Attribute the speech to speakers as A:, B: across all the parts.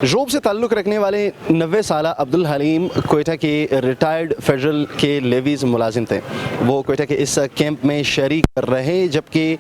A: रोब से ताल्लुक़ रखने वाले 90 साला अब्दुल हलीम कोयटा के रिटायर्ड फेडरल के लेवीज़ मुलाजिम थे। वो कोयटा के इस कैंप में शरीक रहे, जबकि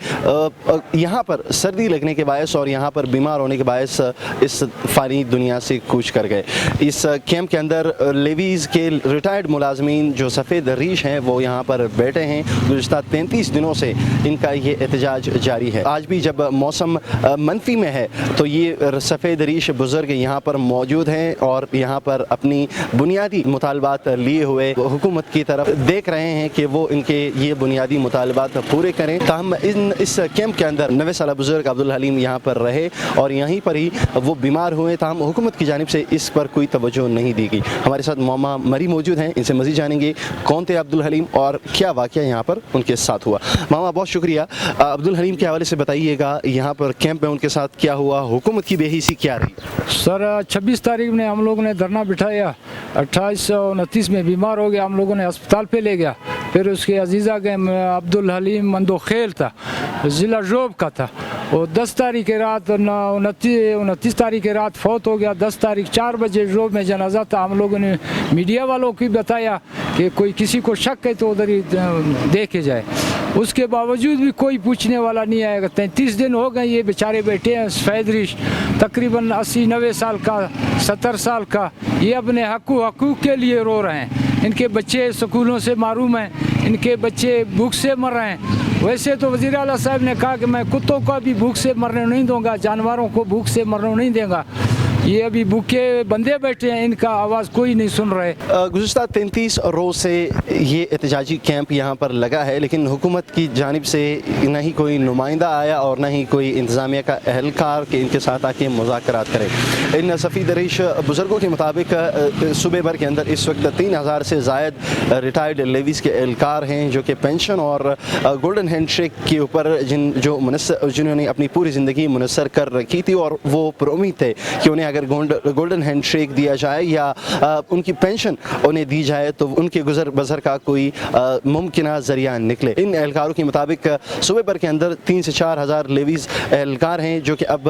A: यहाँ पर सर्दी लगने के बायस और यहाँ पर बीमार होने के बायस इस फ़ानी दुनिया से कूच कर गए। इस कैंप के अंदर लेवीज़ के रिटायर्ड मुलाजमीन जो सफ़ेद रीश हैं वो यहाँ पर बैठे हैं। गुज़िश्ता 33 दिनों से इनका ये एहतजाज जारी है। आज भी जब मौसम मनफी में है तो ये सफ़ेद रीश बुज़ुर्ग यहाँ पर मौजूद हैं और यहाँ पर अपनी बुनियादी मुतालबात लिए हुए हुकूमत की तरफ देख रहे हैं कि वो इनके ये बुनियादी मुतालबात पूरे करें। ताहम इस कैंप के अंदर 90 साला बुज़ुर्ग अब्दुल हलीम यहाँ पर रहे और यहीं पर ही वो बीमार हुए। ताहम हुकूमत की जानिब से इस पर कोई तवज्जो नहीं दी गई। हमारे साथ मामा मरी मौजूद हैं, इनसे मज़ीद जानेंगे कौन थे अब्दुल हलीम और क्या वाक़या यहाँ पर उनके साथ हुआ। मामा बहुत शुक्रिया। अब्दुल हलीम के हवाले से बताइएगा, यहाँ पर कैंप में उनके साथ क्या हुआ, हुकूमत की बेहिसी क्या रही?
B: सर 26 तारीख में हम लोगों ने धरना बिठाया, 2829 में बीमार हो गया, हम लोगों ने अस्पताल पे ले गया। फिर उसके अजीज़ा के अब्दुल हलीम मंदोखेल था, ज़िला रोब का था। वो 10 तारीख के रात 29 तारीख के रात फौत हो गया। 10 तारीख 4 बजे रोब में जनाजा था। हम लोगों ने मीडिया वालों को बताया कि कोई किसी को शक है तो उधर ही देखे जाए। उसके बावजूद भी कोई पूछने वाला नहीं आएगा। 33 दिन हो गए ये बेचारे बैठे हैं। सफ़ेद रीश तकरीबन 80-90 साल का, 70 साल का, ये अपने हकूक़ के लिए रो रहे हैं। इनके बच्चे स्कूलों से महरूम हैं, इनके बच्चे भूख से मर रहे हैं। वैसे तो वज़ीर आला साहब ने कहा कि मैं कुत्तों को भी भूख से मरने नहीं दूंगा, जानवरों को भूख से मरने नहीं देगा। ये अभी भूखे बंदे बैठे हैं, इनका आवाज़ कोई नहीं सुन रहे।
A: गुज़िश्ता 33 रोज़ से ये एहतजाजी कैंप यहाँ पर लगा है, लेकिन हुकूमत की जानिब से न ही कोई नुमाइंदा आया और न ही कोई इंतज़ामिया का एहलकार कि इनके साथ आके मुज़ाकरात करे। इन सफ़ेद रीश बुज़ुर्गों के मुताबिक सूबे भर के अंदर इस वक्त 3000 से ज़ायद रिटायर्ड लेवीज़ के एहलकार हैं जो कि पेंशन और गोल्डन हैंडशेक के ऊपर जिन्होंने अपनी पूरी ज़िंदगी मुनस्सर कर रखी थी और वो पुरुमीद थे कि उन्हें अगर गोल्डन हैंडशेक दिया जाए या उनकी पेंशन उन्हें दी जाए तो उनके गुजर बसर का कोई मुमकिन ज़रिया निकले। इन एहलकारों के मुताबिक सूबे भर के अंदर 3 से 4 हज़ार लेवीज़ एहलकार हैं जो कि अब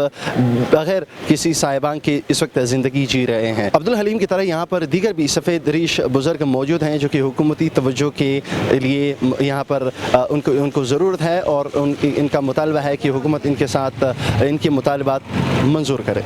A: बग़ैर किसी साहिबान के इस वक्त ज़िंदगी जी रहे हैं। अब्दुल हलीम की तरह यहाँ पर दीगर भी सफ़ेद रीश बुज़ुर्ग मौजूद हैं जो कि हुकूमती तवज्जो के लिए यहाँ पर उनको ज़रूरत है और इनका मुतालबा है कि हुकूमत इनके साथ इनके मुतालबात मंजूर करे।